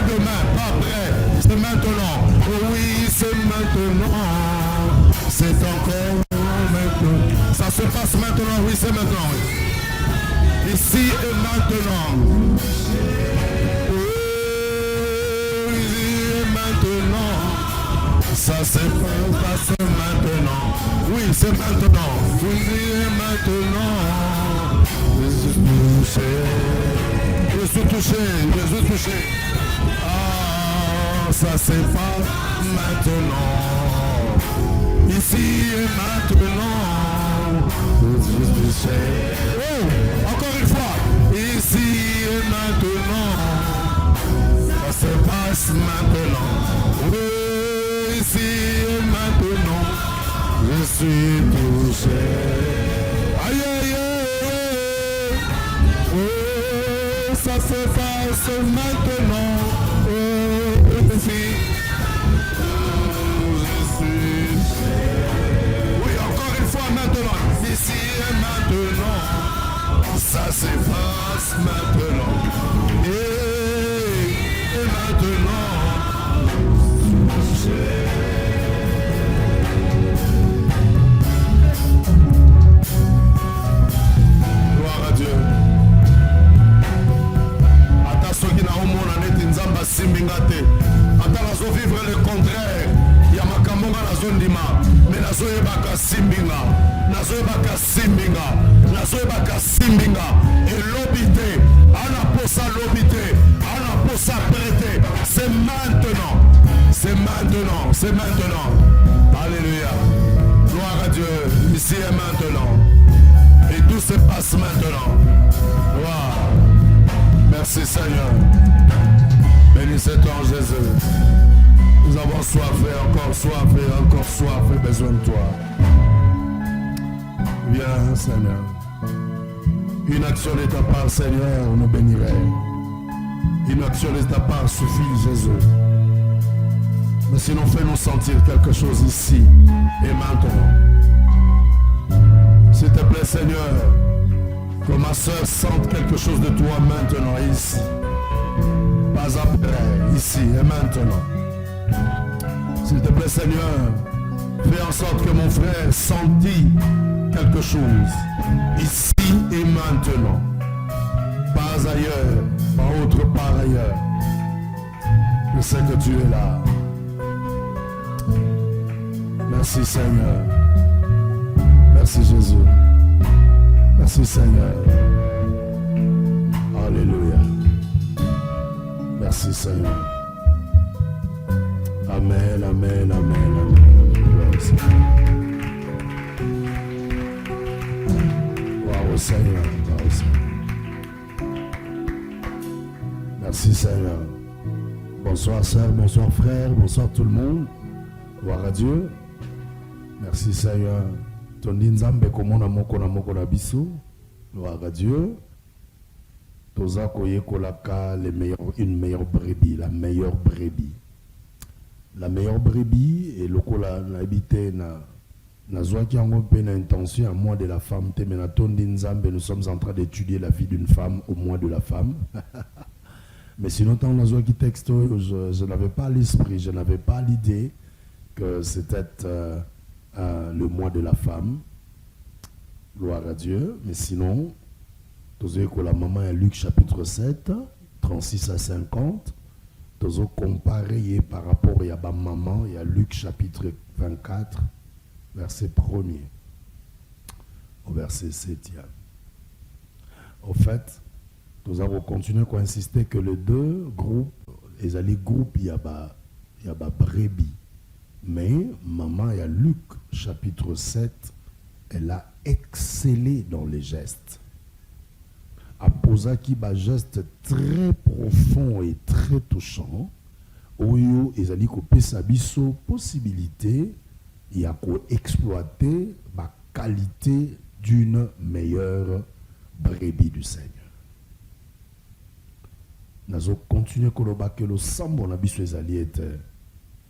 demain, pas après, c'est maintenant. Oui, c'est maintenant. C'est encore maintenant. Ça se passe maintenant, oui, c'est maintenant. Oui. Ici et maintenant. Oui, et maintenant. Ça se passe maintenant. Oui, c'est maintenant. Oui, et maintenant. Je suis touché. Je suis touché. Je suis touché. Ah, ça se passe maintenant. Ici et maintenant. Oh, encore une fois. Ici et maintenant. Ça se passe maintenant. Oui, ici et maintenant. Je suis touché. Aïe, aïe, aïe. Oh, ça se passe maintenant. Oh, ici. Maintenant, ici et maintenant, ça s'efface maintenant. Et maintenant, gloire à Dieu. Attention qui n'a au monde en est nzamba simbingate. Attention vivre le contraire. Yamakamonga la zone d'ima. Mais la zone est baka simbinga. Nazoebaka simbinga et l'obité ana posa l'obité ana posa prêté. C'est maintenant, alléluia, gloire à Dieu. Ici et maintenant, et tout se passe maintenant. Gloire, merci Seigneur, bénissez ton Jésus. Nous avons soif, encore soif et besoin de toi. Viens, Seigneur. Une action de ta part, Seigneur, nous bénirait. Une action de ta part suffit, Jésus. Mais sinon, fais-nous sentir quelque chose ici et maintenant. S'il te plaît, Seigneur, que ma soeur sente quelque chose de toi maintenant, ici. Pas après, ici et maintenant. S'il te plaît, Seigneur, fais en sorte que mon frère sentit quelque chose ici et maintenant, pas ailleurs, pas autre part ailleurs. Je sais que tu es là. Merci Seigneur. Merci Jésus. Merci Seigneur. Alléluia. Merci Seigneur. Amen, amen, amen, amen. Seigneur. Merci Seigneur. Bonsoir sœur, bonsoir frère, bonsoir tout le monde. Gloire à Dieu. Merci Seigneur. Tondi nzambe komona moko na biso. Gloire à Dieu. Toza koye kolaka une meilleure brebis, la meilleure brebis. La meilleure brebis est lokola na habité na Nazwaki yango pe na intention à moi de la femme te mena tondi nzambe. Nous sommes en train d'étudier la vie d'une femme au mois de la femme. Mais sinon tant nazwaki texte je n'avais pas l'esprit, je n'avais pas l'idée que c'était le mois de la femme. Gloire à Dieu. Mais sinon tozo ko la maman à Luc chapitre 7 36 à 50. Tozo comparer par rapport à ba maman et à Luc chapitre 24 verset 1er au verset 7e. Au fait, nous avons continué à insister que les deux groupes, les alliés groupes, il y a brebis. Mais maman, il y a Luc chapitre 7, elle a excellé dans les gestes. A posé qui un geste très profond et très touchant. Oyo, les alliés coupé sa biso possibilité. Il y a qu'à exploiter la qualité d'une meilleure brebis du Seigneur. Nous allons continuer à que le sambo na biso ezali ete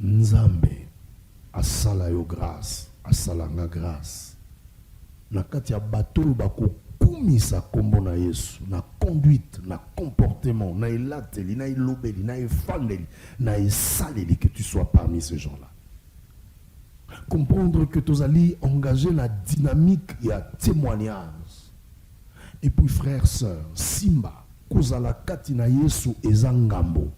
nzambe asala yo grâce, asala nga grâce. Na kati ya bato bako kumisa kombo na Yesu na conduite na comportement na elateli na ilobeli na efandeli na esaleli, que tu sois parmi ces gens-là. Comprendre que tu allais engager la dynamique et à témoignage. Et puis frères, sœurs, simba kozala kati na Yesu eza ngambo.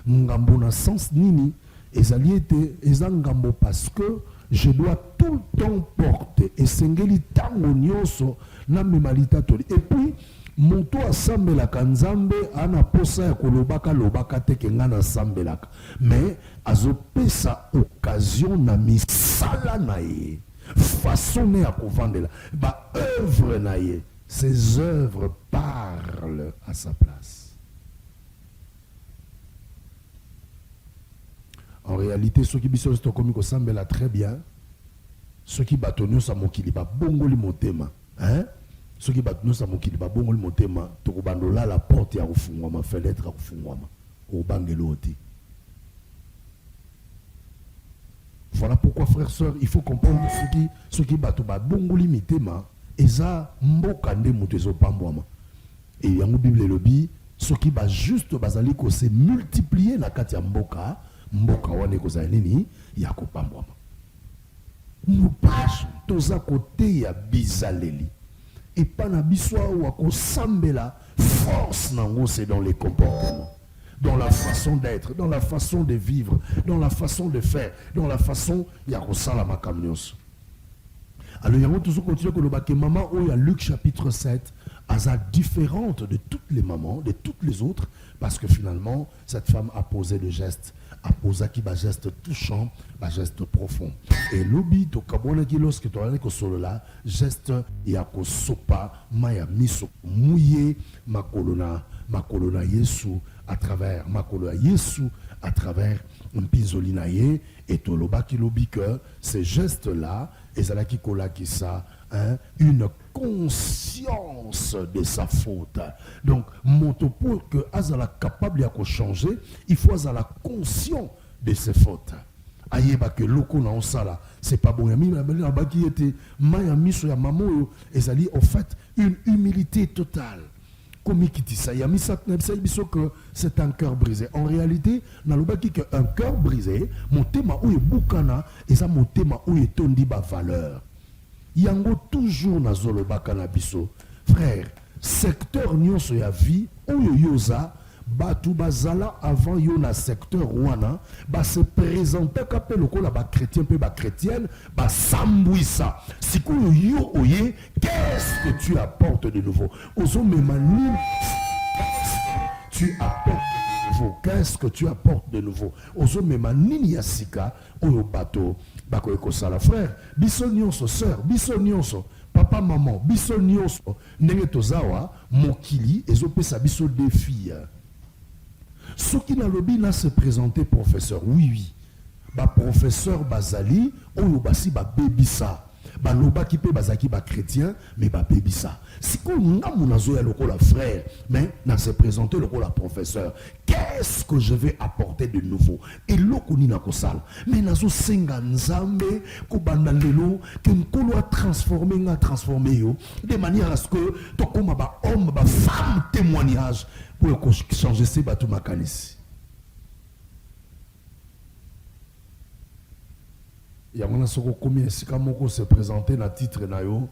Ngambo na sens nini ezali ete eza ngambo parce que je dois tout le temps porter et sengeli tango nyonso na memalita toli. Et puis moto asambelaka nzambe ana posa ya kolobaka lobaka te ke nga nasambelaka, mais azopesa occasion na misala na ye, façon ne ya kovandela ba œuvre na ye. Ces œuvres parlent à sa place. En réalité, ceux qui biso stokomi ko sambela très bien, ceux qui batonyo sa mokili ba bongoli motema, hein? Ceux qui batonyo sa mokili ba bongoli motema, to kobandola la porte ya kufungwama, fenêtre ya kufungwama, o bangelo oti. Voilà pourquoi frères sœurs, il faut comprendre ceux qui bato ba bongoli mitema eza mboka nde moto ezopambwama. Et yango Bible lobi ceux qui ba juste bazali ko se multiplier na kati ya mboka wane kozala nini ya kopambwama. Nous pas toza côté ya bizaleli et pas na biswa ou akosambela force nango, c'est dans les comportements, dans la façon d'être, dans la façon de vivre, dans la façon de faire, dans la façon ya kosala makamnyos. Alors, il y a toujours continué que maman, il y a Luc chapitre 7, asa différente de toutes les mamans, de toutes les autres, parce que finalement, cette femme a posé le geste, a posé qui un geste touchant, un geste profond. Et l'obi, to kabona ki lorsque tu as solo là, geste ya ko sopa, maya miso mouillé, ma colonna Yesu à travers, ma colonna Yesu à travers un pinzolinaye, et to loba ki lobi que ces gestes-là, et c'est là qui colla qui ça, hein, une conscience de sa faute. Donc, pour que Azala capable de changer, il faut Azala conscient de ses fautes. Ayeba que loko na osala, c'est pas bon. Yami na baki était mayami so ya mamo ezali en fait une humilité totale. Comme qui ça, yami ça que c'est un cœur brisé. En réalité, na lobaki que un cœur brisé, mon tema ou bukana et ça mon tema ou tondi ba valeur. Yango toujours na zolobaka na biso. Frère, secteur nyonso ya vie ou yoza batu bazala avant yo na secteur wana ba se présenter kapé lokola ba chrétien pe ba chrétienne ba sambouissa siku yo oye, qu'est-ce que tu apportes de nouveau ozo memani, tu apportes de nouveau, qu'est-ce que tu apportes de nouveau ozo memani yasika oyo bato bako ekosala. Frère biso nyonso, sœur biso nyonso, papa maman biso nyonso ndenge tozawa mokili ezopesa biso défi. Ce qui n'a lobby là se présenter professeur, oui. Ba professeur Bazali, on basi ba bébisa. Ba loba qui peut bazaki ba chrétien, mais ba bébisa. Si qu'on a mon azo ya lokola frère, mais n'a se présenter lokola professeur. Qu'est-ce que je vais apporter de nouveau? Et lokuni na kosal. Mais nazo senga nzambe ko bandalelo que nkolo a transformé yo de manière à ce que to koma ba homme ba femme témoignage pour changer ces bateaux makanisi. Il y a un soko combien si kamoko se présenter na titre na yo,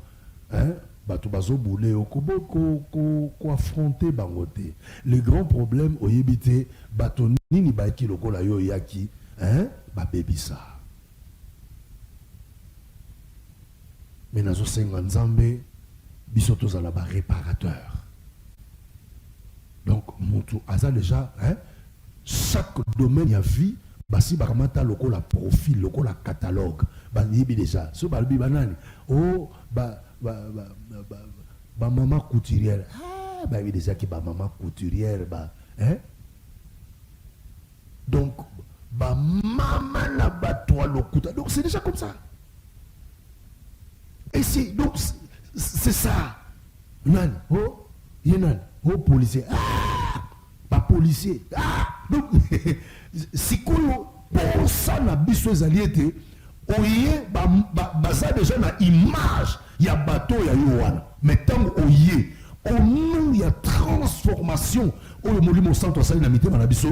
hein, bato bazo boulé ko affronter bangote. Le grand problème au yebité bato nini ba ki lokola yo yaki, hein, ba bebisa. Mais nazo senga nzambe biso tozala ba réparateur. Donc, Moutou Aza déjà, hein, chaque domaine a vie, basi bakamata loko la profil, loko la catalogue, banibi déjà. Ce balbi banani, oh, ba maman couturière, ah, bah oui déjà qui ba maman couturière, bah, hein. Donc, ba maman la toi le couta. Donc c'est déjà comme ça. Et c'est donc c'est ça. Nan, oh, yenan. Oh policier, ah, pas policier, ah, donc si qu'on pour ça na biso ezaliété, oye baza déjà na image ya bateau ya Yohana. Mais tant oye au nom ya transformation oyo molimo santo asali na mitema na biso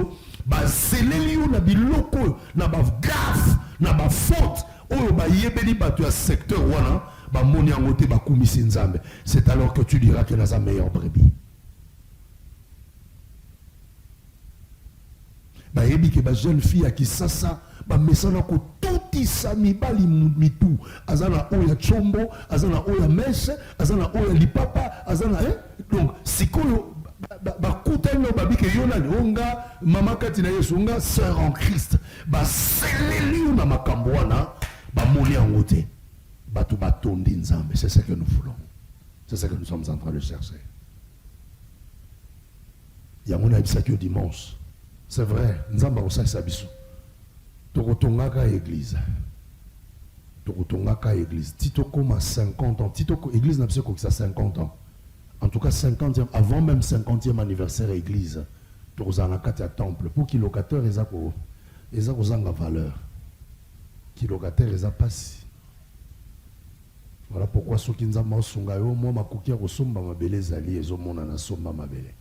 bazeleli yo na biloko na bagaffe na bafaute oyo bayebeli bato ya secteur wana bamoni yango te bakumisi nzambe. C'est alors que tu diras que naza meilleur brebis. Bayebi ke ba jeune fille à Kisasa bamesana ko totisa mibali mitu azana oya chombo azana oya meshe azana oya lipapa azana donc sikoyo bakutano babike yonani onga mama kati na Yesu onga sœur en Christ baseleli na makambo wana bamoni yango te batu batondi nzambe. C'est ce que nous voulons, c'est ce que nous sommes en train de chercher. Yango na bisaki dimanche. C'est vrai, nzamba osalisa biso tokotongaka église tito koma 50 ans tito église na biso kokisa 50 ans en tout cas 50e avant même 50e anniversaire église tokozala na kati ya temple pour ki locateur eza kozanga valeur ki locateur eza pasi. Voilà pourquoi soki nzamba osunga yo mwa makoki ya kosomba mabele ezali ezomona na somba mabele.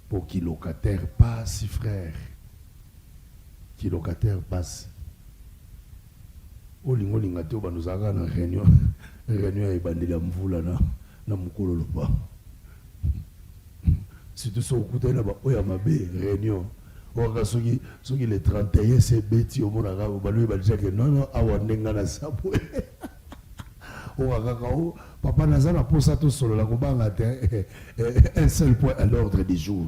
Pour qui locataire passe, frère. Qui locataire passe. Olingo lingate oba nous avons une réunion et bandela mvula na mukolo lopa. Si tu sors côté là bas oya mabe réunion. Oka soki le 31 c'est beti au mona ga balu ba dire que non awa ndenga na sapo. Papa Nazana pour ça tout solo la kobanga te un seul point à l'ordre du jour.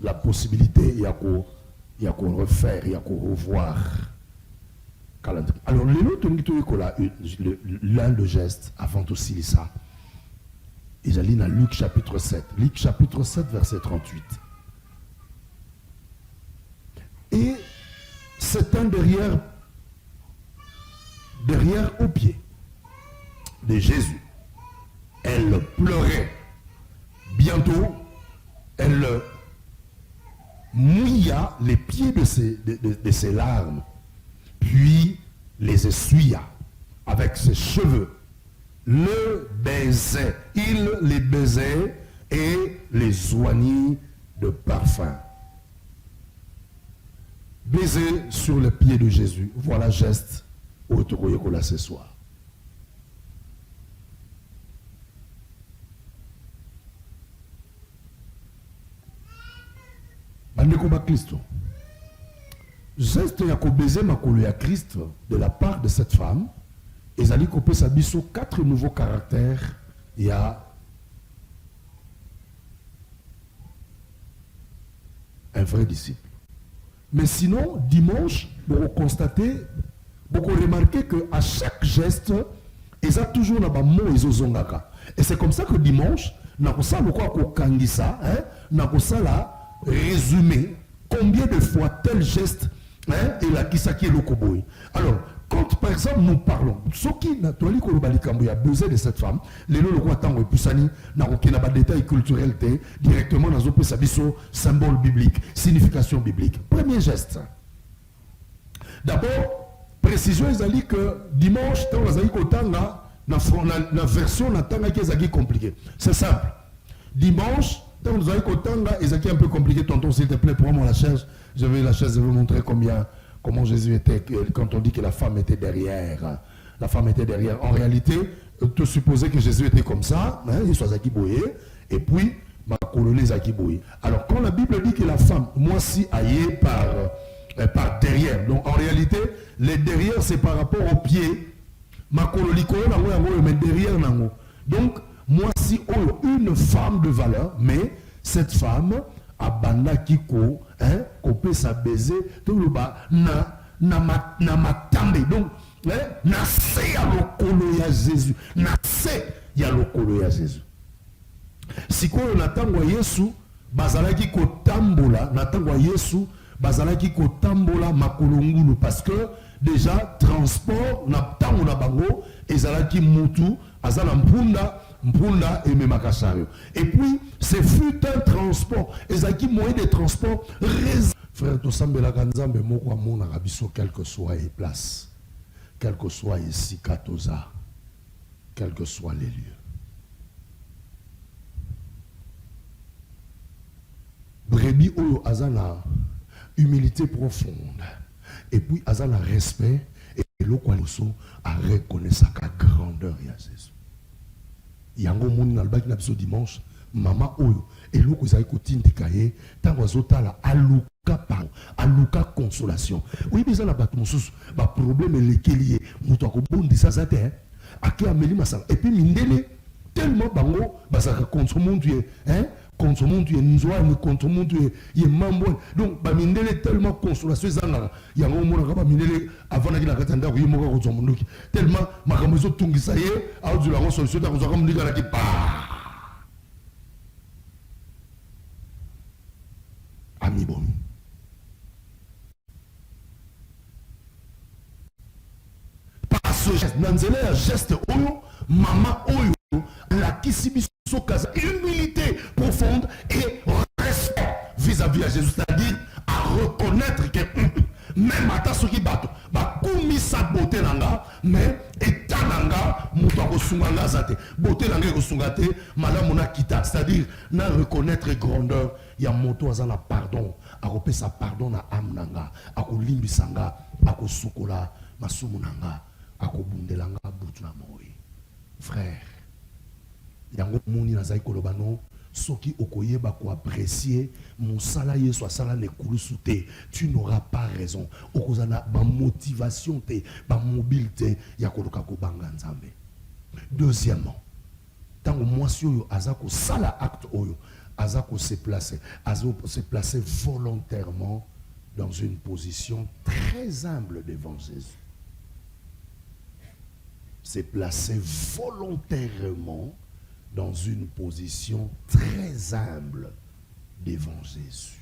La possibilité il y a qu'on refaire, il y a qu'on revoir calendrier. Alors les autres l'un de gestes avant aussi ça. Et j'allais dans Luc chapitre 7. Luc chapitre 7 verset 38. Et c'est un derrière au pied de Jésus. Elle pleurait. Bientôt, elle mouilla les pieds de ses larmes, puis les essuya avec ses cheveux, le baisait, il les baisait et les oignit de parfum. Baiser sur les pieds de Jésus, voilà geste au Tokoyekola ce soir. Geste ya ko baiser makolo ya Christ de la part de cette femme, ezali kopé sa biso 4 nouveaux caractères. Il y a un vrai disciple. Mais sinon, dimanche, vous constatez, vous remarquez qu'à chaque geste, il y a toujours un mot et c'est comme ça que dimanche, nous avons résumé combien de fois tel geste et la kisaki et le koboy. Alors, quand par exemple nous parlons, ce qui n'a a besoin de cette femme, les lots le tango et poussani n'a aucun détail culturel directement dans un sabiso symbole biblique, signification biblique. Premier geste. D'abord, précision ils que dimanche dans la version na tanga qui est compliquée. C'est simple. Dimanche dans ils un peu compliqué. Tonton s'il te plaît prends-moi la chaise. Je vais vous montrer comment Jésus était quand on dit que la femme était derrière. La femme était derrière. En réalité, tu supposais que Jésus était comme ça, il soit boyé, et puis ma colonie boyé. Alors quand la Bible dit que la femme, moi si aillée par derrière. Donc en réalité, les derrière c'est par rapport au pied. Ma colonie mais derrière nango. Donc moi si une femme de valeur, mais cette femme abanda kiko kopé sa baiser tout le bas na matambe donc na se ya lokolo ya Jésus na se ya lokolo ya Jésus sikoyo na tango Yesu bazalaki kotambola na tango Yesu bazalaki kotambola makolo ngulu parce que déjà transport na tango na bango ezalaki mutu azala mpunda et memakasario. Et puis, ce fut un transport. Ezaki moyen de transport Frère, tu sembles la ganzambe moko amona rabiso quel que soit les places, quel que soit les sikatoza, quels que soient les lieux. Brebis oyo azana humilité profonde et puis azana respect et l'okwaloso a reconnaître sa grandeur ya Jésus. Yango moni na albaki na biso dimanche mama oyo et l'oko ezali kotindika ye tango azotala aluka pardon aluka consolation. Oui bisa na bato mosusu ba problème elekeli ye moto akobondisa za te ake ameli masanga et puis mindele tellement bango basaka contre mon Dieu hein contre mon Dieu nzwani contre mon Dieu ye mambo donc ba mindele tellement consolation zanga yango mona ba mindele avant na kata ndako ye moka ko tsomunduki tellement makambo zo tungisa ye audu la solution ta ko zaka mundika la ki pa ami bon par ce geste nanzela ya geste oyo mama oyo la kisibiso kaza humilité profonde et respect vis-à-vis à Jésus, c'est-à-dire à reconnaître que même à ta soki bato ba kumi sa beauté nanga mais état nanga muto ko sunganga zate beauté nanga ko sungate malamu na kita, c'est-à-dire na reconnaître grandeur ya moto azana pardon a sa pardon na âme nanga a ko limbisanga a ko sukola masumu nanga a ko bundelanga butu na moi. Frère, yango moni nazai kolobano soki okoyeba ko apprécier mon sala yeso sala ne kulusute tu n'auras pas raison okozana ba motivation te ba mobilité ya koloka ko banga nzambe. Deuxièmement, tango mwasi oyo azako sala acte oyo azako se placer volontairement dans une position très humble devant Jésus. Se placer volontairement dans une position très humble devant Jésus.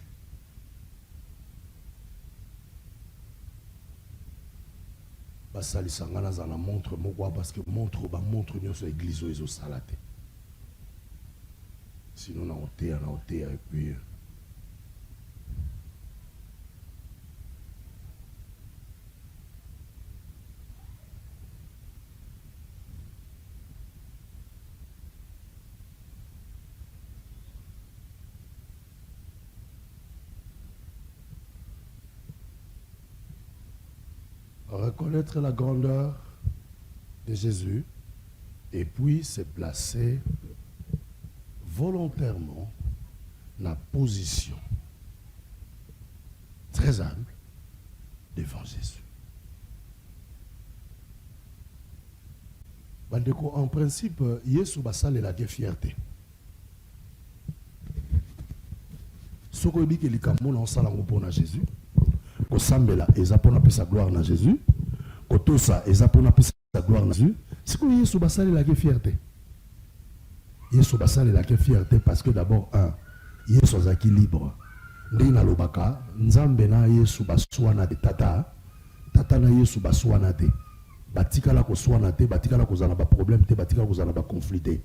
Basali sangana za la montre moko parce que montre nyonso église oyo ezosala te. Sinon na oteya et puis reconnaître la grandeur de Jésus et puis se placer volontairement dans la position très humble devant Jésus. Bandeko, en principe, Yesu basale la fierté. Ce qu'on dit que les Camerounais ont salango pour Jésus, ko sambela ezapona pesa gloire na Jésus, ko tosa ezapona pesa gloire na Jésus. C'est que Yesu basale la fierté. Yesu basale la fierté parce que d'abord Yesu azaki libre. Ndenge na lobaka nzambe na Yesu baswana de tata na Yesu baswana te. Batikala ko swana te, batikala ko zana ba problème te, batikala ko zana ba conflit te.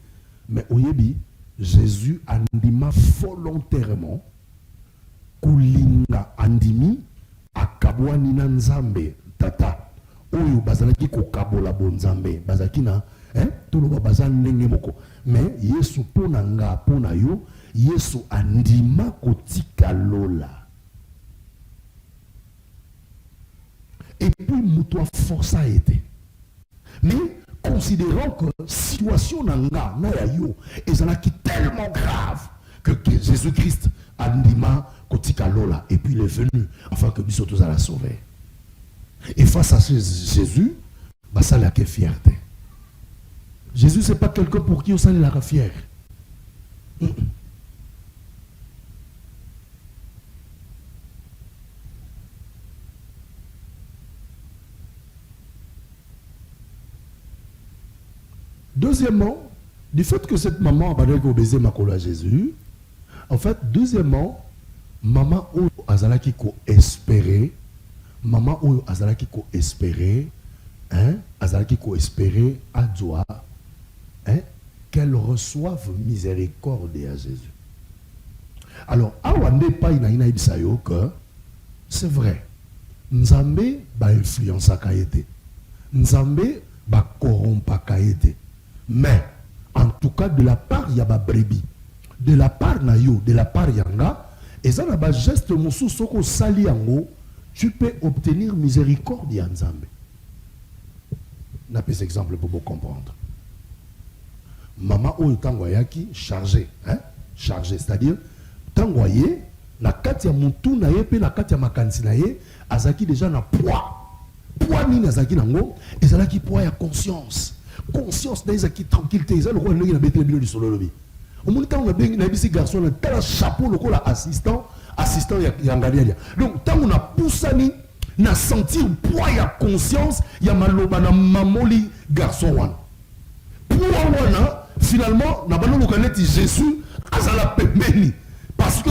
Mais oyebi Jésus andima volontairement kulinga andimi akabwani na nzambe tata oyo bazalaki ko kabola bonzambe bazaki na toloba bazan ndenge moko mais Yesu pona nga pona yo Yesu andima kotika lola et puis muto force a été mais considérant que situation nanga na ya yo ezalaki tellement grave que Jésus-Christ andima kotika lola et puis il est venu afin que biso tous la sauver. Et face à Jésus, ça la fierté. Jésus c'est pas quelqu'un pour qui on s'en la fier. Deuxièmement, du fait que cette maman a baiser ma colle à Jésus, en fait, deuxièmement, maman ou azalaki ko espérer, maman ou azalaki ko espérer, azalaki ko espérer à Dieu, qu'elle reçoive miséricorde à Jésus. Alors, awande pa ina ibisayo que C'est vrai. Nzambe ba influence a kaete. Nzambe ba corrompa kaete. Mais en tout cas de la part ya ba brebis, de la part na yo, de la part yanga, et ça na ba geste musu soko sali yango, tu peux obtenir miséricorde ya Nzambe. Na pes exemple pour vous comprendre. Maman oyo tangoyaki chargé, hein? Chargé, c'est-à-dire tangoye na kati ya mutu na ye pe na kati ya makanisi na ye azaki déjà na poids. Poids ni nazaki nango, ezalaki poids ya conscience. Conscience na ezaki tranquillité, ezali ko ndenge na betele bilo di solo lobi. Omoni tango na bengi na bisi garçon na tala chapeau lokola assistant ya ngalialia. Donc tango na poussani na sentir poids ya conscience ya maloba na mamoli garçon wana. Poids wana finalement na bano lokaneti Jésus azala pembeni parce que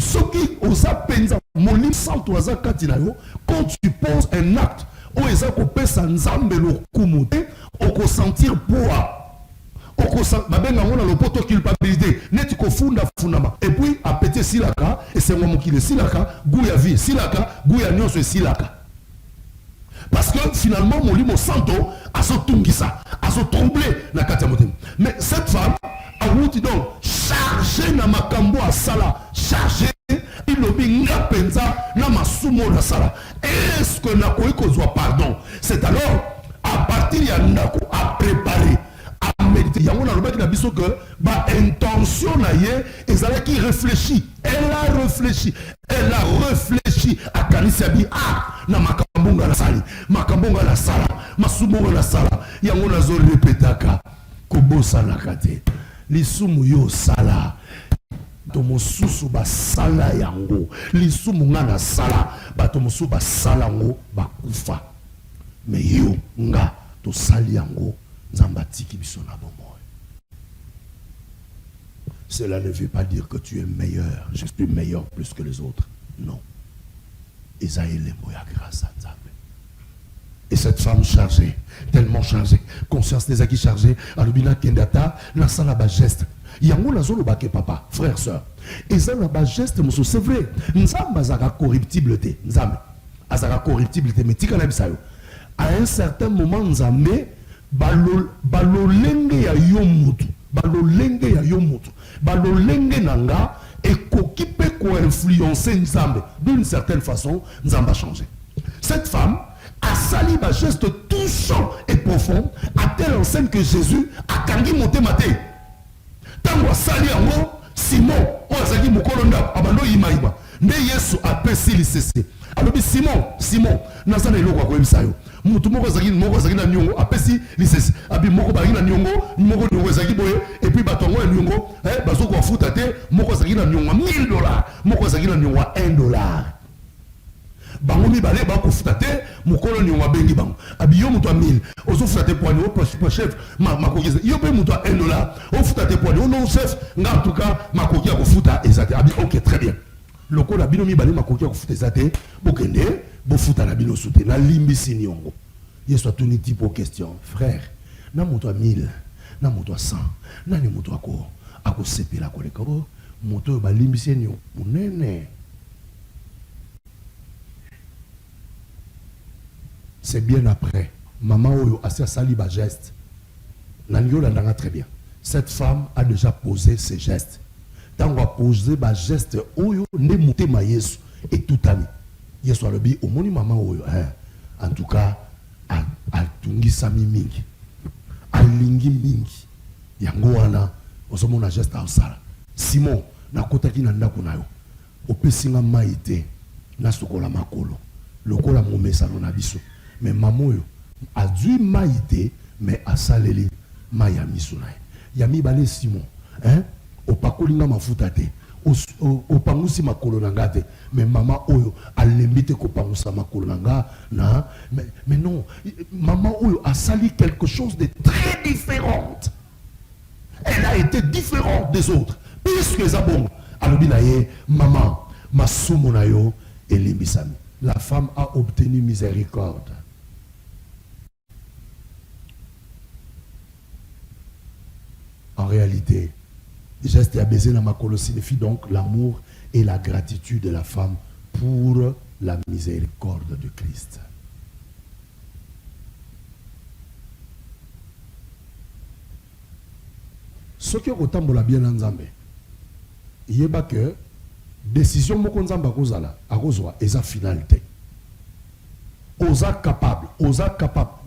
ceux qui osent penser mon santo aza katina yo quand tu poses un acte o eza ko pesa nzambe lo kumuté o ko sentir poids o ko babenga ngona lo poto culpabilité neti ko funda fundama et puis a péter silaka et c'est moi mokile silaka goût ya vie silaka goût ya nyonso silaka parce que finalement mon limo santo a so tungisa a so tromblé na katia motem mais cette femme a outi donc chargé na makambo a sala chargé il lobi nga penza na masumo na sala est-ce que na koyi kozwa pardon c'est alors à partir ya ndako à préparer à méditer yango na lobaki na biso que ba intention na ye ezalaki réfléchi elle a réfléchi à kanisa bi na makambonga na sali makambonga na sala masumo na sala yango na zo répétaka kobosana kate lisumu yo sala tomosusu basala yango lisumu nga na sala batomosusu basala yango bakufa mais yo nga tosali yango nzamba tiki biso na bomoi. Cela ne veut pas dire que tu es meilleur, je suis meilleur plus que les autres, non. Esaïe Lemboya grâce à Nzambe. Et cette femme chargée, tellement chargée, conscience des acquis chargée, alubina kendata, na sala ba geste. Yango na zolo bake papa, frère, soeur. Et ça na ba geste, monsieur, c'est vrai. Nzamba zaka corruptible te, Nzambe. Azaka corruptible te, mais tika na bisayo. À un certain moment, Nzambe, balolenge ya yomutu, balolenge ya yomutu, balolenge nanga, et koki pe ko influencer Nzambe. D'une certaine façon, Nzamba a changé. Cette femme a sali un geste touchant et profond, à telle enseigne que Jésus a kangi monté maté. Tango a sali yango, Simon, on a sali mokolonda, abando imaïba. Ne Yesu a pesi l'ICC. Alors, Simon, nazana iloko kwa kwebisayo. Mutu moko zaki na nyongo, a pesi l'ICC. Abi moko bagi na nyongo, nyongo zaki boye, et puis batongo ya nyongo, bazo kwa futa te, moko zaki na nyongo $1000, moko zaki na nyongo $1. Bango mi bale ba ko futa te, mokolo nyongo bengi bango. Abi yo mutu a 1000, ozo futa te poani, o chef, makokiza. Yo pe mutu a $1, o futa te poani, o non chef, nga en tout cas, makokia ko futa ezate. Abi ok, très bien. Loko la bino mi bale makokia ko futa ezate, bokende, bo futa na bino soute, na limbisi nyongo. Yesu a tuni tipo question, frère, na mutu a 1000, na mutu a 100, na ni mutu ako sepela ko lekabo, mutu ba limbisi nyongo, munene. C'est bien après. Maman Oyo a sali ba geste. Nanyo l'andanga très bien. Cette femme a déjà posé ses gestes. Tant qu'on a posé ba geste Oyo ne mouté ma Yesu et tout ami. Yesu a le bi au moni maman Oyo. En tout cas, al tungi sami mingi, al lingi mingi. Yango wana osomo na geste au sala. Simon na kotaki na ndako na yo. Opesinga maite na sokola makolo. Lokola momesa na biso. Mais maman a dû maïté, mais a saleli maya misunaï. Yami balé Simon, hein? Au pakolinga ma futate, au pangusi ma kolonangate, mais maman oyo a limité ko pangusa ma kolonanga, na, mais non, maman oyo a sali quelque chose de très différent. Elle a été différente des autres, puisque zabon, alobinaye, maman, ma sumonayo et limbisami. La femme a obtenu miséricorde. En réalité, geste à baiser dans ma colo signifie donc l'amour et la gratitude de la femme pour la miséricorde de Christ. Ce qui est autant de la bien en Zambé, il y a que décision moko nzamba kozala akozwa eza finalité. Oza capable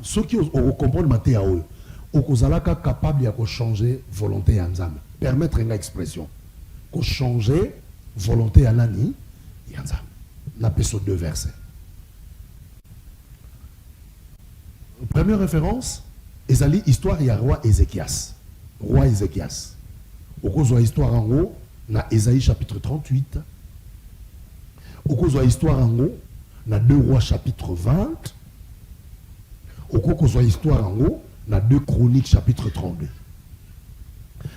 ceux qui au comprendre maté ya oyo okozalaka capable ya ko changer volonté ya nzambe. Permettre une expression ko changer volonté ya nani ya nzambe. Na peso deux versets. Première référence, ezali histoire ya roi Ézéchias. Roi Ézéchias. Okozwa histoire en haut na Ésaïe chapitre 38. Okozwa histoire en haut na 2 rois chapitre 20. Okozwa histoire en haut na 2 chroniques chapitre 32.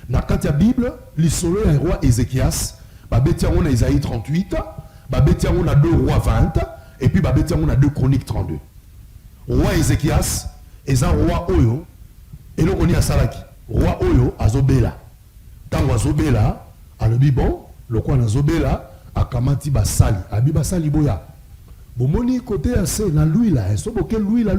Na katia Bible, l'histoire ya roi Ézéchias, babeti yango na Ésaïe 38, babeti yango na 2 rois 20 et puis babeti yango na 2 chroniques 32. Roi Ézéchias eza roi oyo eloko ni asalaki. Roi oyo azobela. Tango azobela, alobi bon, le quoi azobela akamati basali. Abi basali boya. Bomoni côté assez na lui là, so boke lui là.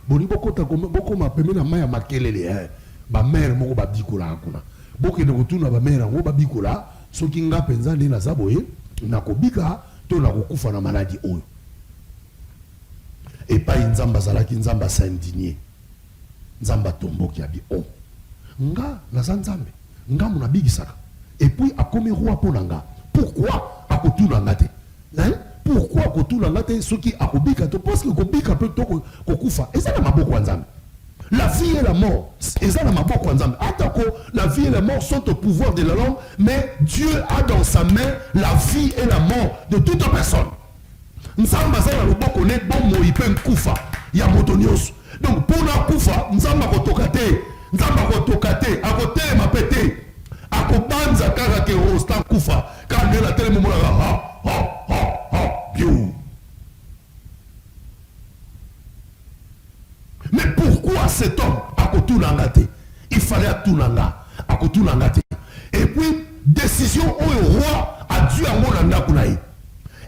Boni boko ta boko ma peme na maya makelele ba mère moko ba bikola kuna. Boke no tuna ba mère ngo ba bikola, soki nga penza ndi na zaboye na kobika to na kokufa na maladie oyo. Et pas nzamba zalaki nzamba s'indigner. Nzamba tomboki abi oh. Nga naza nzambe nga mona bigisaka et puis akomi roi pour nga. Pourquoi akotuna ngate pourquoi akotuna ngate soki akobika to parce que kobika peut to kokufa eza na maboko nzambe. La vie et la mort eza na maboko nzambe. Atako la vie et la mort sont au pouvoir de la langue, mais Dieu a dans sa main la vie et la mort de toute personne. Nzamba za na loboko ne bon mo ipen kufa ya moto nyonso. Donc pour la kufa nzamba kotokate nzamba kotokate akote mapete akobanza kaka ke rosta kufa quand la télé momola biou. Mais pourquoi cet homme akotuna ngate? Il fallait atunanga akotuna ngate. Et puis décision au roi a dû amona ndakunaï.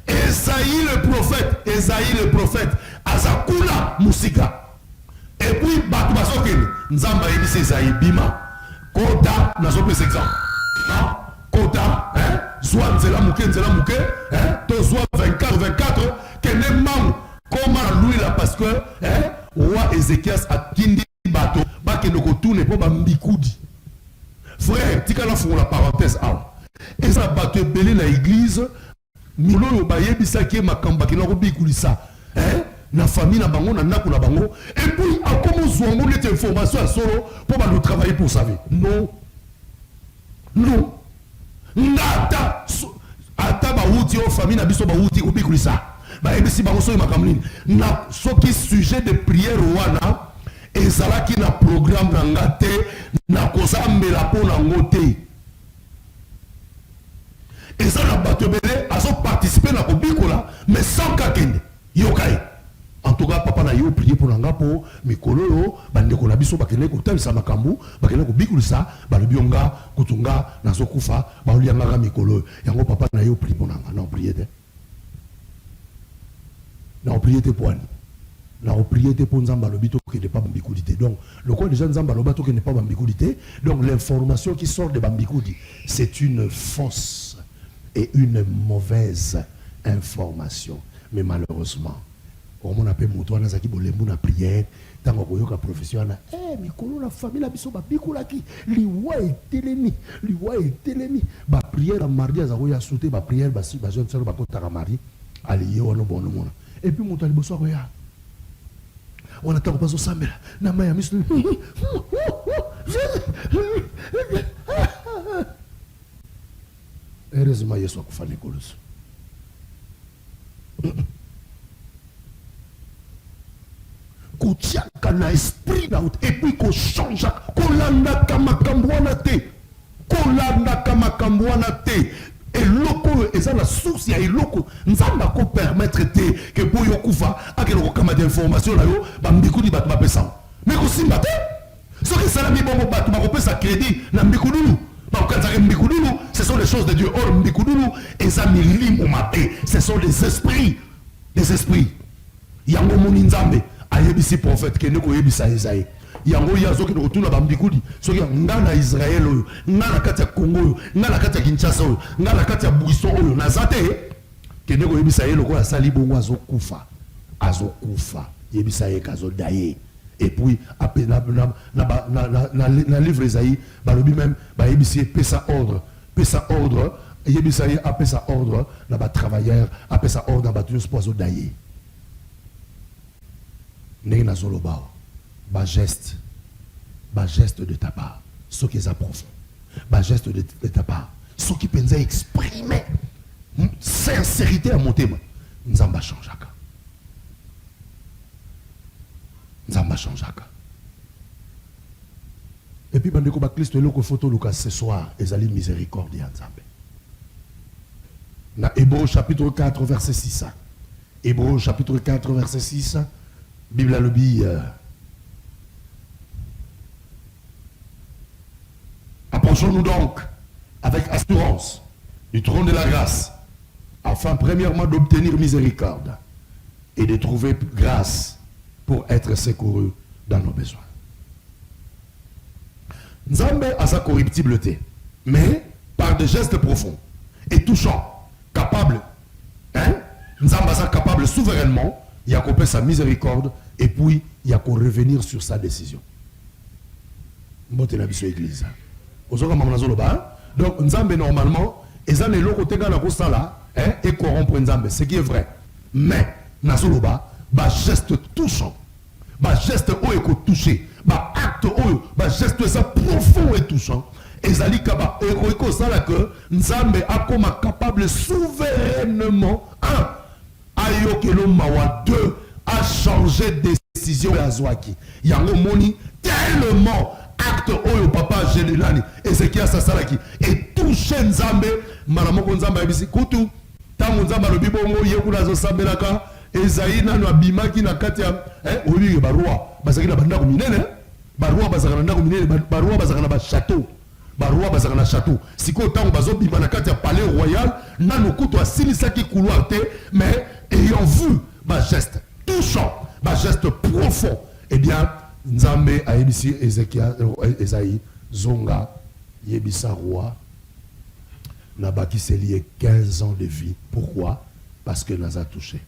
Esaïe le prophète azakula musika. Et puis batubasokene nzamba yebisi Esaïe bima kota nazo pesa exemple kota zwa nzela muke to zwa 24 kene mamu koma na lui là parce que roi Ézéchias atindi bato bakende kotune po bambikudi. Frère tika la fond la parenthèse awa eza bato ebele na église milolo bayebisaki makamba kina kobikulisa na famille na bango na ndako na bango et puis à comment zwango cette information à solo pour nous travailler pour sa vie. Non ngata ata ba wuti o famille na biso ba wuti kobikulisa ba ebisi bango so makamlini na soki sujet de prière wana ezalaki na programme na ngate na kozambela po na ngote ezala bato bele aso participer na kobikola mais sans kakende yokai. En tout cas, papa na yo prier pour nangapo, mikolo, bandeko na biso bakene ko tel samakambu, bakene ko bikulisa, balobionga, kutunga, nazokufa, baolianga mikolo. Yango papa na yo prier pour nanga, na prier te. Na prier te pour ani. Na prier te pour nzamba lobito qui n'est pas bambikulité. Donc, le quoi déjà nzamba lobato qui n'est pas bambikulité. Donc, l'information qui sort de bambikudi, c'est une fausse et une mauvaise information. Mais malheureusement, on appelle moto na zaki bolembu na prière tango koyoka profession na mikolo la famille la biso ba bikolaki liwa etelemi ba prière à mardi azako ya sauter ba prière ba jeune sœur ba kota ka mari aliye wana bono mona et puis moto aliboso ko ya on attend pas au sambela na maya misu heureusement Yesu akufanya koloso kotiaka na esprit na et puis ko change kolandaka makambo wana te eloko eza na source ya eloko nzamba ko permettre te que boyo kufa akelo ko kama d'information na yo bambikudi bato bapesa mais ko simba te soki sala mi bongo bato bakopesa crédit na mbikudulu bakokanzaka mbikudulu Ce sont les choses de Dieu. Or, Mbikoudoulou et Zamili Moumate, ce sont des esprits. Des esprits. Yango Moninzambe, Ayebisi prophète, Keneko Yebisa Esaïe. Yango Yazo qui nous retourne à Mbikoudi. Soki Ngana Israël, Ngana Katia Congo, Ngana Katia Kinshasa, Ngana Katia Bouisson, Nazate, Keneko Yebisa Loko, la Salibongo Azokufa. Azokufa. Yebisa Kazo Daye. Et puis, na livre Esaïe, balobi même, Yebisa pesa ordre. Pesa ordre. Yebisa pesa ordre. Na ba travailleur, pesa ordre, na ba tous poiso Daye. N'est zolobao. Geste de ta part, ce qui est profond, geste de ta part, ce qui peut exprimer sincérité à mon thème. Nzamba changeaka. Nzamba changeaka. Et puis bandeko ba Christ loko photo Lucas ce soir, ezali miséricorde ya Nzambe. Na Hébreux chapitre 4 verset 6. Hébreux chapitre 4 verset 6, Bible a le approchons-nous donc avec assurance du trône de la grâce, afin premièrement d'obtenir miséricorde et de trouver grâce pour être secouru dans nos besoins. Nzambe a sa corruptibilité, mais par des gestes profonds et touchants, capable, Nzambe a sa capable souverainement, il a coupé sa miséricorde et puis il a qu'à revenir sur sa décision. Mbote na biso église. Donc, Nzambe normalement, et ça n'est l'autre côté dans la et corrompre Nzambe, ce qui est vrai. Mais, Nazoloba, geste touchant, geste où est touché, acte où, geste ça profond et touchant. Et Zalikaba, et Roiko Sala que Nzambe a comme capable souverainement, Ayokelo Mawa 2, a changé de décision à Zouaki. Yango Moni, tellement. Acte oyo papa Génelani Ezekiel Sasalaki et touché Nzambe malamoko Nzambe abisi kutu tango Nzambe lobi bongo yekuna zo sambelaka Ezaïe nanu abimaki na kati ya oyo barua bazaki na bandako minene barua bazaka na ndako minene barua bazaka na ba château barua bazaka na château siko tango bazo bima na kati ya palais royal nanu kutu asilisaki couloir te mais ayant vu ba geste touchant ba geste profond eh bien Nzambe a yebisi Esaïe Zonga yebisa roi n'a baki se lié 15 ans de vie. Pourquoi? Parce que nous a touché.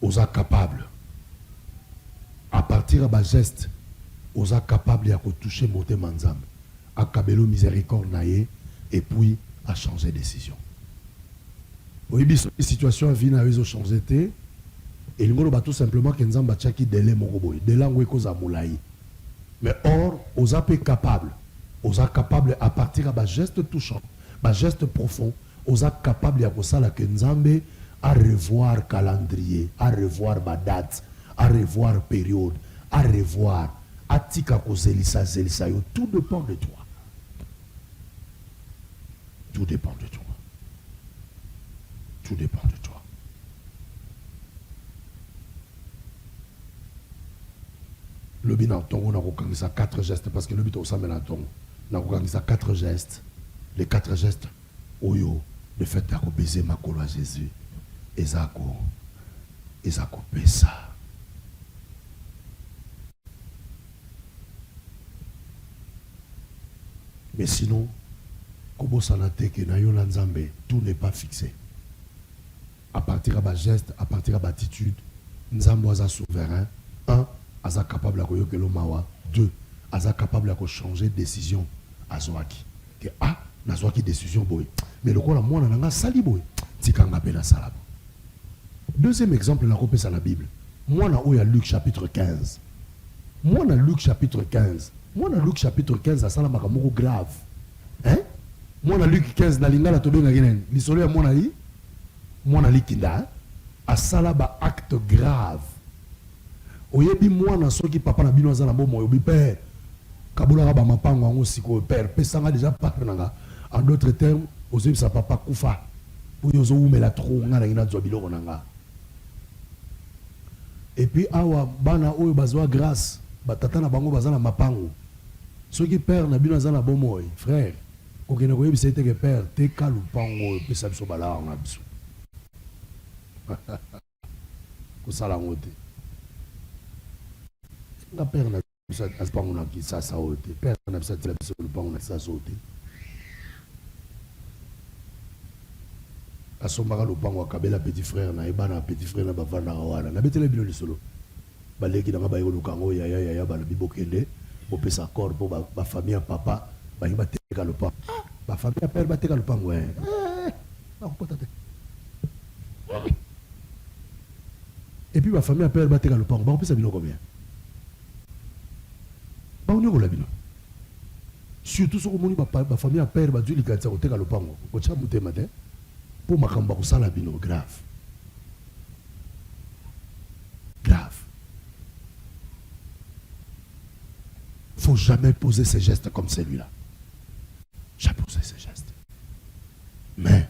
Osa capable. À partir de geste, osa capable de toucher monter Nzambe. A kabelo miséricorde naie et puis a changé de décision. Oui, la situation vient à changer. Et il va tout simplement que Nzamba tchaki délai moroboy, délai ngwekoza moulaï. Mais or, osa pe capable, à partir de geste touchant, geste profond, osa capable à ça la que Nzambe à revoir calendrier, à revoir date, à revoir période, à revoir atika ko zelisa yo, tout dépend de toi. Tout dépend de toi. Tout dépend de toi. Le bilan on a 4 gestes parce que le but au sein on a 4 gestes. Les 4 gestes oyo le fait de baiser ma colo à Jésus ezako pesa. Mais sinon kobo sanate que na yo Nzambe tout n'est pas fixé. À partir de geste, à partir de attitude, Nzambe est souverain. 1 aza capable à koyokelo mawa. 2 aza capable à changer de décision à Zoaki. Que na Zoaki décision boy. Mais le quoi la moi na sali boy. Tika ngapela salabo. Deuxième exemple na kopesa la Bible. Moi na oya Luc chapitre 15. Moi na Luc chapitre 15. Moi na Luc chapitre 15 asala makamoko grave. Hein? Moi na Luc 15 na lingala tobenga genen. Lisolo ya moi na li. Moi na likinda asala ba acte grave. Oyebi mwana soki papa na bino azala bomo oyebi père kabola ba mapango ngo siko père pesanga déjà papa nanga en d'autres termes oyebi sa papa kufa pour yozo umela trop ngana ina zo biloko nanga et puis awa bana oyo bazwa grâce batata na bango bazana mapango soki père na bino azala bomo frère Ok, nous voyons que père, t'es caloupango, puis ça me soit là en absou. Ça l'a monté. La père n'a pas ça sauté. Père n'a pas ça sauté. À son mari, le pango, Kabela petit frère, na ebana petit frère na bavana wana. Na betele bino lisolo. Baleki na ba yolo kango ya ba bibokende. Pour pesa corps pour ba famille papa, ba yiba teka le pango. Ba famille père ba teka le pango ouais. Et puis ma famille père ba teka le pango. Ba pesa bino combien? Ba on la bino. Surtout ce que moni ba famille père ba du likanza ko teka le pango. Ko cha mutema te. Pour ma kamba ko sala bino grave. Grave. Faut jamais poser ces gestes comme celui-là. Jamais poser ces gestes. Mais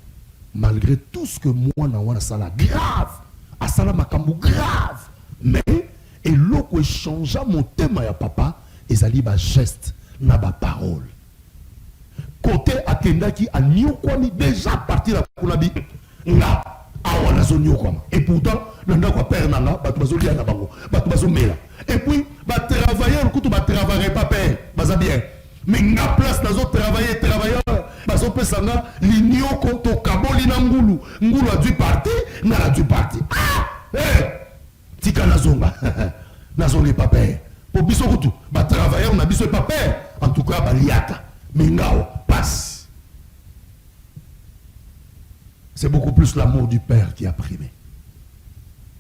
malgré tout ce que moi na sala grave, à sala makambo grave, mais et l'autre échangea mon thème ya papa, ezali ba geste na ba parole. Côté akendaki a nyokwani déjà parti la kunabi nga awana zo nyokwama. Et pourtant nanda kwa père nanga batu bazoli na bango, batu bazomela. Et puis ba travailleur kutu ba travailler pas père, baza bien. Mais nga place nazo travailleur bazo pesanga linyo konto kaboli na ngulu. Ngulu a dû partir, na a dû partir. Ah! Tika nazonga. Nazonga pas père. Pour biso kutu ba travailleur na biso pas père. En tout cas ba liata. Mingao passe. C'est beaucoup plus l'amour du Père qui a primé.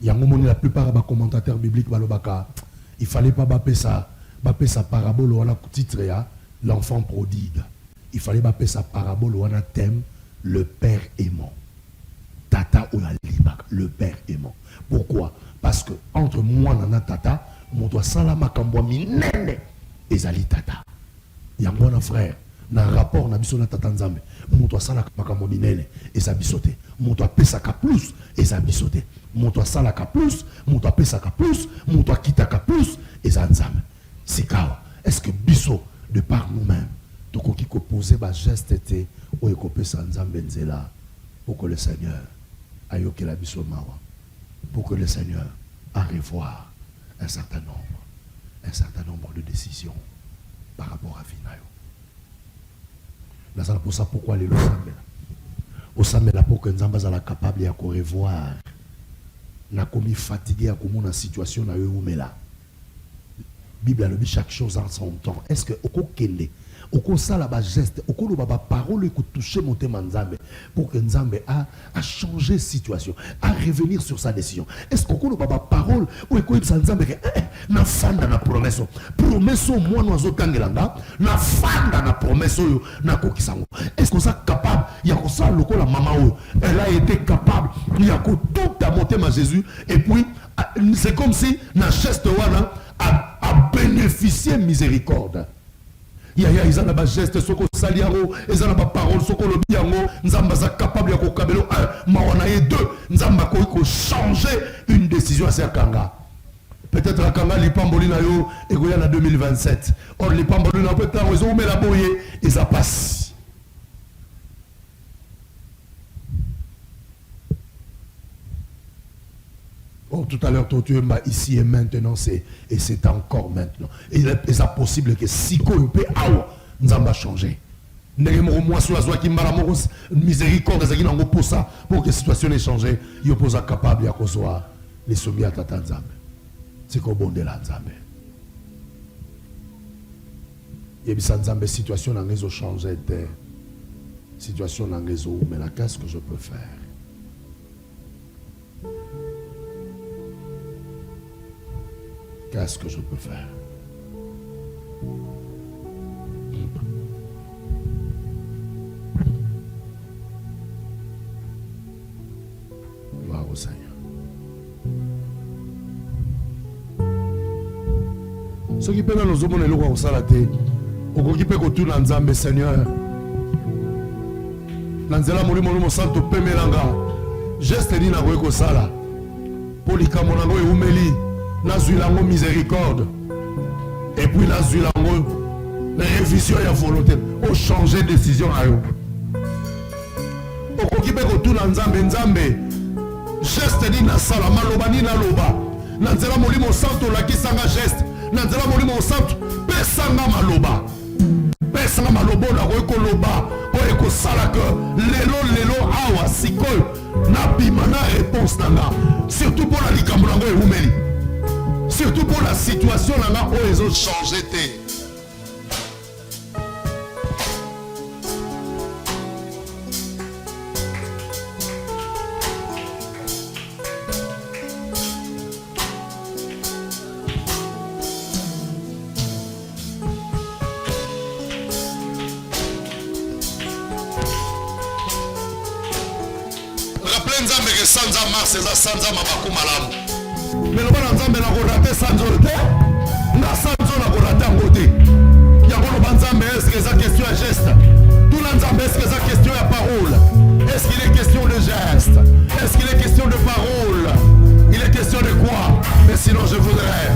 Il y a un moment où la plupart des commentateurs bibliques, il ne fallait pas bapper sa parabole ou un titre, l'enfant prodigue. Il fallait bapper sa parabole ou un thème, le Père aimant. Tata ou la libak, le Père aimant. Pourquoi? Parce que entre moi et tata, mon doigt salama kamboa minene ezali tata. Il y a un frère. Dans le rapport, na biso na tata nzambe. Moto asala makambo minene eza bisote. Moto apesaka plus eza bisote. Moto asalaka plus, moto apesaka plus, moto akitaka plus eza nzambe. Sikawa. Est-ce que biso de par nous-mêmes, tokoki ko poser ba geste te o ekopesa nzambe nzela pour que le Seigneur ayoke la biso mawa. Pour que le Seigneur a revoir un certain nombre de décisions par rapport à Vinayo. Là, c'est pour ça pourquoi les au Samela pour que nous soyons capables de revoir. N'a commis fatigué à comment la situation na là. Bible a dit chaque chose en son temps. Est-ce que au kende au ça là bas geste au ko baba parole que toucher mon thème Nzambe pour que Nzambe a changé situation, à revenir sur sa décision. Est-ce que ko baba parole ou ko Nzambe na fanda na promesse moi nous okangelanga na fanda na promesse na kokisango. Est-ce qu'on est capable il y a comme ça le la maman elle a été capable il y a tout à monter ma Jésus et puis c'est comme si na geste wana a bénéficié miséricorde. Il y a des gestes, soko saliaro, ils ont des paroles, soko le biango, nzamba za capable ya kokabelo un, maonaye deux, nzamba ko changer une décision à Serkanga. Peut-être la Kanga l'ipamboli na yo et goya na 2027. Or l'ipamboli na peut-être ils ont mis la boye et ça passe. Oh, tout à l'heure, tu es ici et maintenant, et c'est encore maintenant. Et il est possible que si on peut nous allons changer. Miséricorde, pour ça, pour que la situation ait changé, il est capable de faire les soumis à Tata Nzambe. C'est qu'on bonde la Nzambe. Il y a une situation dans les eaux changées, situation dans les eaux, mais là, qu'est-ce que je peux faire? Qu'est-ce que je peux faire? Gloire au Seigneur. Ce qui peut nous amener le roi au salaté, au qui peut que dans Nzambe Seigneur. Nanzela moli moli mosanto pemelanga. Geste ni na ko sala. Polika monango e umeli. Nazuilango miséricorde. Et puis nazuilango La révision et la volonté. Au changer de décision. Au kokibe kotuna nzambe nzambe. Geste ni na sala maloba ni na loba. Nanzela molimo santo la kisanga geste. Nanzela molimo santo pesanga maloba. Pesanga maloba na ko loba. Ko eko sala que lelo awa sikoyo na bima na réponse nanga. Surtout pour la likambo nango e umeli. Surtout pour la situation nanga o ezo changer te. Sanza mars eza sanza mabaku malamu mais loba na nzambe na korate sanzo te na sanzo na korate yango te yango loba nzambe eske eza question ya geste tuna nzambe eske eza question ya parole est-ce qu'il est question de geste est-ce qu'il est question de parole il est question de quoi mais sinon je voudrais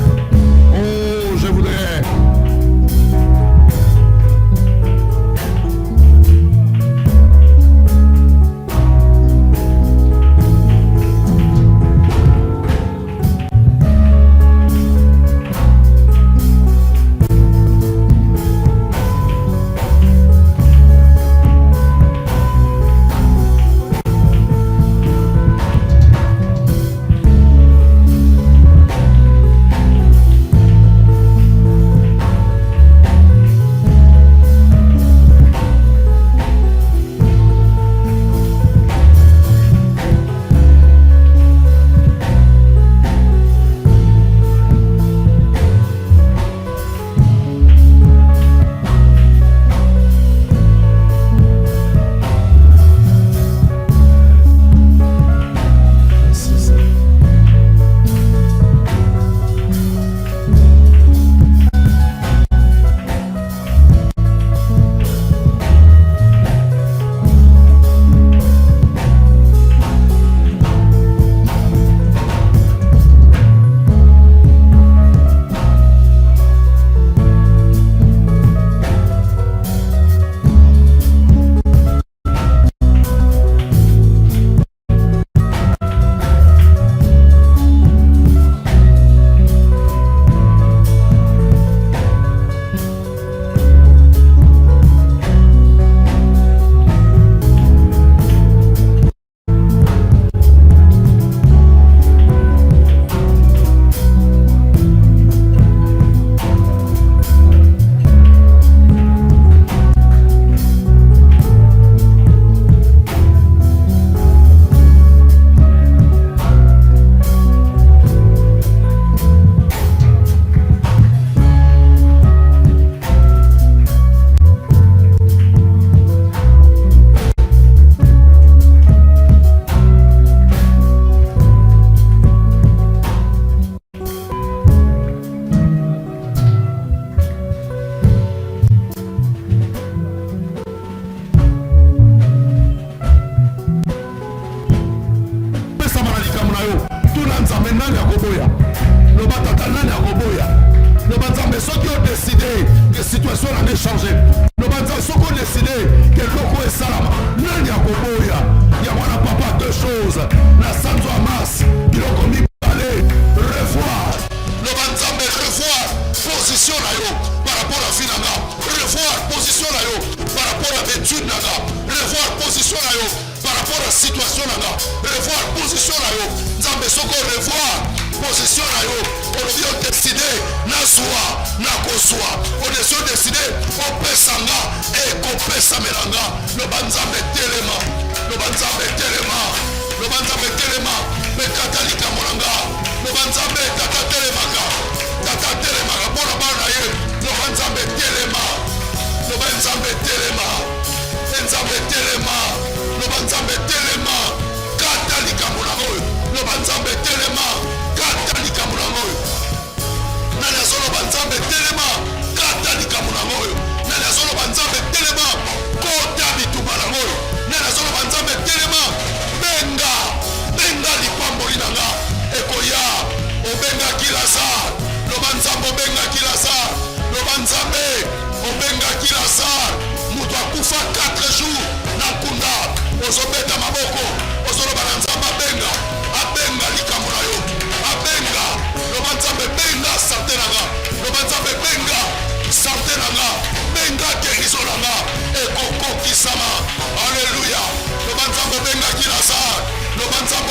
Nana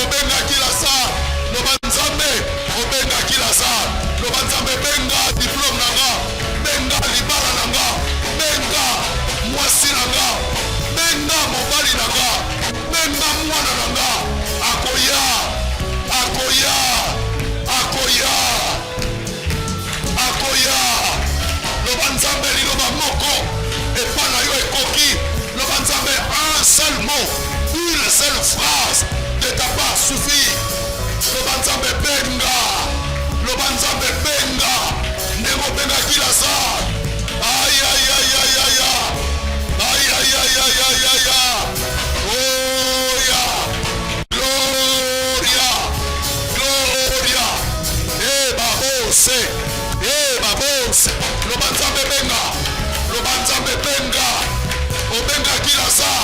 obenga kila saa. Loba nzambe obenga kila saa. Loba nzambe benga diplôme nanga, benga libala nanga, benga mwasi nanga, benga mobali nanga, benga mwana nanga. Akoya, akoya, akoya, akoya. Loba nzambe liloba moko epa na yo ekoki. Loba nzambe un seul mot, une seule phrase de ta part suffit. Loba nzambe benga, loba nzambe benga, ndeko benga kila saa. Aïe aïe aïe aïe aïe aïe aïe aïe aïe aïe aïe aïe. Oh ya, gloria, gloria. Eh babose, loba nzambe benga, loba nzambe benga, obenga kila saa.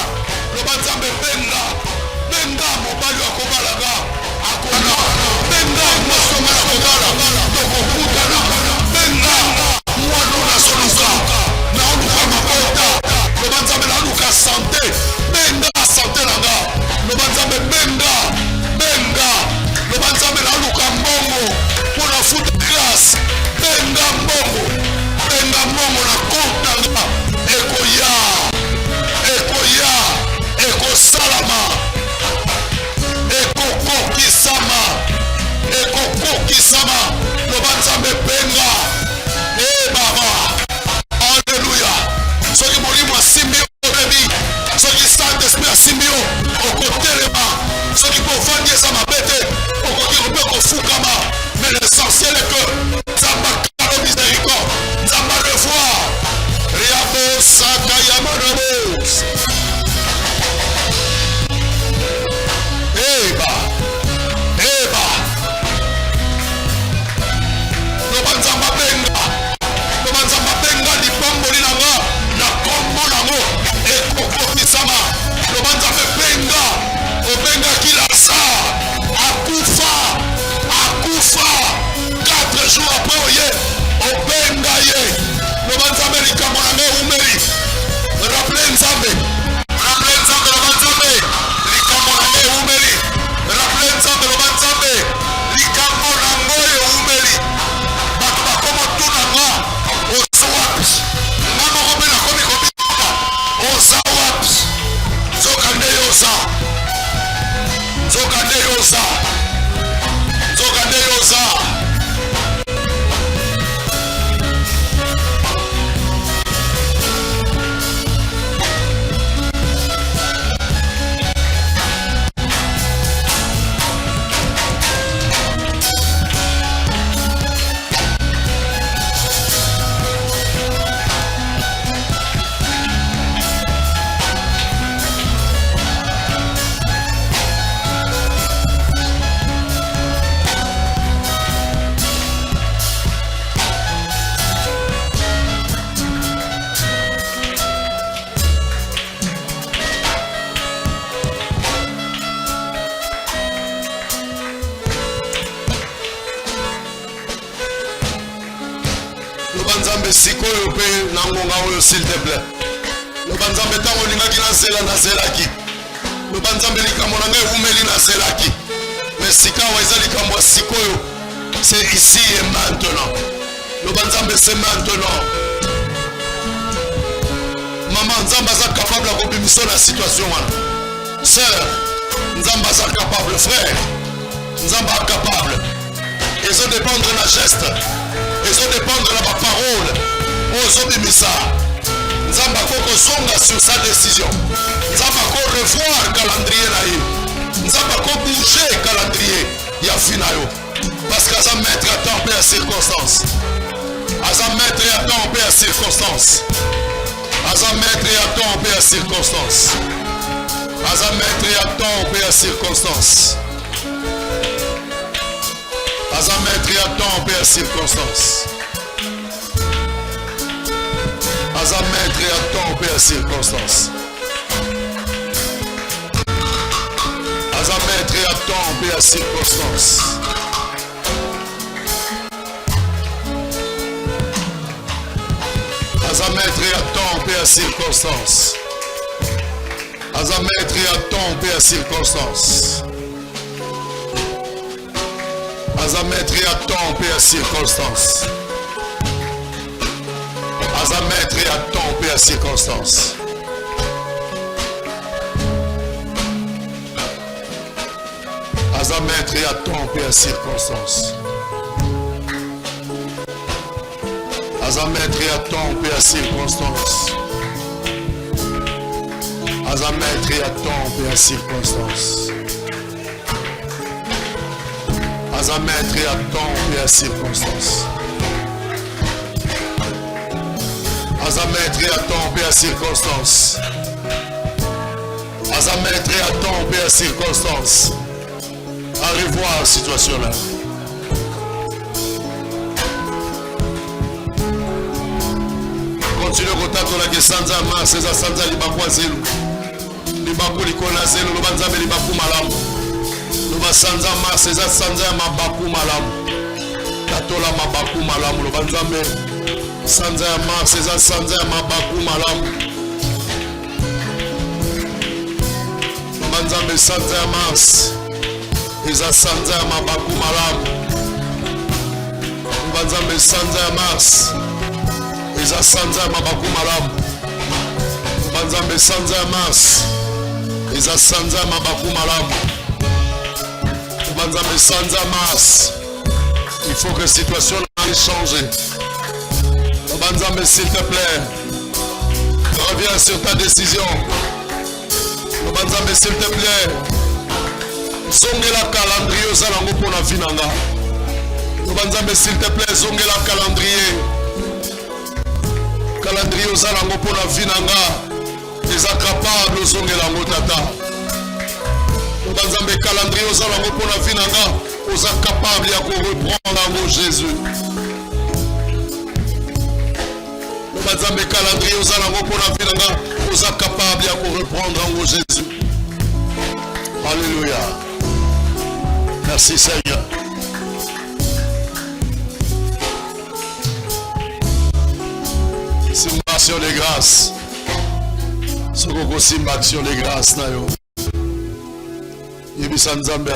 Loba nzambe benga, benga mobali akobalaga, akona, benga mwasonga akobala, tokokutana, benga mwana nasoluka, naoluka mabota. Loba nzambe naluka sante, benga sante nanga. Loba nzambe benga, benga. Loba nzambe naluka mbongo, pona futa grâce, benga mbongo, benga mbongo na konta nga. Ekoya, ekoya, ekosalama, ekokokisama, ekokokisama. Loba nzambe benga. Baba, alléluia. Soki molimo asimbi obebi, soki Saint Esprit asimbi yo okotelema, soki bovandi eza mabe te okoki kope kofukama. Mais l'essentiel est que nzamba kalo miséricorde, nzamba revoir. Riabo saka ya marabos. Eba, eba. Loba nzamba benga, loba nzamba benga lipamboli nanga na kombo nango ekokokisama. Loba nzambe benga, obenga kila saa. Akufa, akufa 4 jours après oye obenga ye. Loba nzambe likambo nanga eumeli. Rappele nzambe, rappele nzambe. Loba nzambe likambo nanga eumeli. Rappele nzambe, loba nzambe likambo nango eumeli. Bato bakomo tuna nga oza wapi? Nga moko mpe nakomi kobika oza wapi? Nzoka nde yoza, nzoka nde yoza, nzoka nde yoza. Sikoyo pe na ngonga oyo s'il te plaît. Loba nzambe tango lingaki na zela na zelaki. Loba nzambe likambo na ngai umeli na zelaki. Mais sikawa eza likambo ya sikoyo. C'est ici et maintenant. Loba nzambe c'est maintenant. Maman nzambe aza capable ya kobimisa na situation wana. Sœur, nzambe aza capable. Frère, nzambe aza capable. Ezo dépendre na geste. Ezo dépendre na ba parole. Ozo bimisa. Nzamba koko zonga sur sa décision. Nzamba ko revoir calendrier na ye. Nzamba ko bouger calendrier ya finayo. Parce qu'aza mettre à temps et à circonstance. Aza mettre à temps et à circonstance. Aza mettre à temps et à circonstance. Aza mettre à temps et à circonstance. Aza mettre à temps et à circonstance. Aza mettre à temps et à circonstance. Aza mettre à temps et à circonstance. Aza mettre à temps et à circonstance. Aza mettre à temps et à circonstance. Aza maître à temps et à circonstance. Aza maître à temps et à circonstance. Aza maître à temps et à circonstance. Aza maître à temps et à circonstance. Aza maître à temps et à circonstance. Aza maître à temps et à circonstance. Aza maître à temps et à circonstance. Aza maître à temps et à circonstance. À revoir la situation là. Continue contato la kesanza ma seza sanza libakwa zelu. Libaku likona zelu lubanzabe libaku malamu. Lubasanza ma seza sanza mabaku malamu. Katola mabaku malamu lubanzabe. Sanza ma seza sanza mabaku malamu. Lubanzabe sanza mas. Eza sanza mabaku malamu. Lubanzabe sanza mas. Eza sanza mabaku malamu. Lubanzabe sanza mas. Eza sanza mabaku malamu. Lubanzabe sanza mas. Il faut que la situation ait changé. Lubanzabe, s'il te plaît, reviens sur ta décision. Lubanzabe, s'il te plaît, zongela calendrier aux alango pour la finanga. Lubanzabe, s'il te plaît, zongela calendrier. Calendrier aux alango pour la finanga. Les capable zongela ngotata. Lubanzabe, calendrier aux alango pour la finanga. Aux capables de reprendre en Jésus. Lubanzabe, calendrier aux alango pour la finanga. Aux capables de reprendre en Jésus. Alléluia. Merci Seigneur. Simba action de grâce. Soko simba action de grâce na yo. Yebi sanzambe